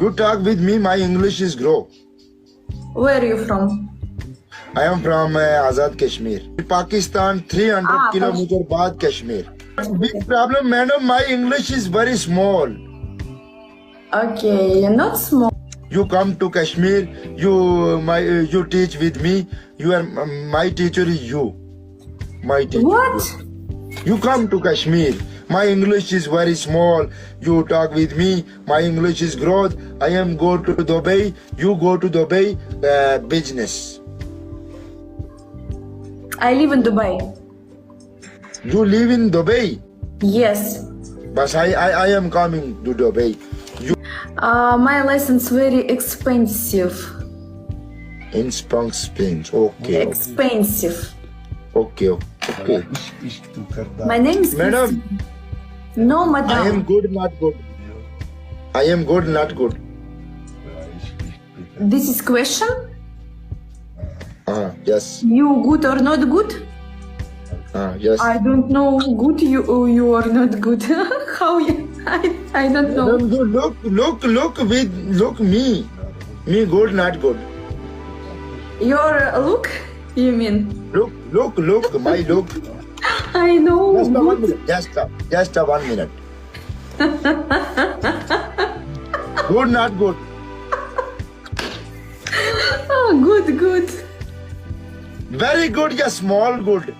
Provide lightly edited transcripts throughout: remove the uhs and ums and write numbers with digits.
You talk with me, my English is grow. Where are you from? I am from Azad Kashmir. Pakistan, 300 kilometer baad Kashmir. Big problem, madam, my English is very small. Okay, not small. You come to Kashmir, you teach with me. You are my teacher is you. My teacher. What? You come to Kashmir. My English is very small. You talk with me. My English is growth. I am go to Dubai. You go to Dubai business. I live in Dubai. You live in Dubai. Yes. But I am coming to Dubai. You My lessons very expensive. in Spain. Okay. Expensive. Okay. My name is Madam, No, madam. I am good, not good. I am good, not good. This is question. Yes. You good or not good? Yes. I don't know. Good you are not good. How you? I don't know. Madam, you look me. Me good, not good. Your look? You mean? Look, my look. I know. Just a 1 Good. minute. Just a 1 minute. Good, not good. Oh, good. Very good, yeah, small good.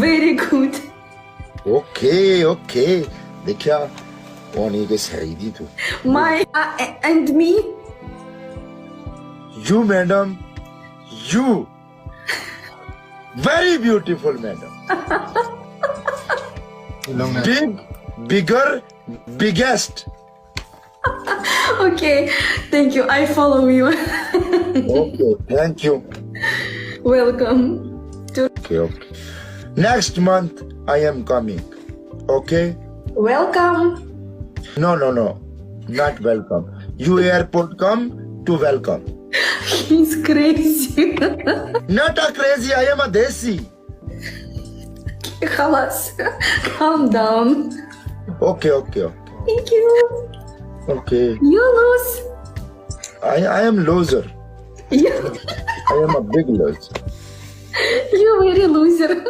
Very good. Okay. देखा कौन के सही दी तू? My and me. You, madam. You. Very beautiful, madam. Bigger, biggest. Okay, thank you. I follow you. Okay, thank you. Welcome to. Okay. Next month I am coming. Okay? Welcome. No. Not welcome. You airport come to welcome. He's crazy. Not a crazy, I am a desi. Halas. Calm down. Okay. Thank you. Okay. You lose. I am loser. You, I am a big loser. you very loser.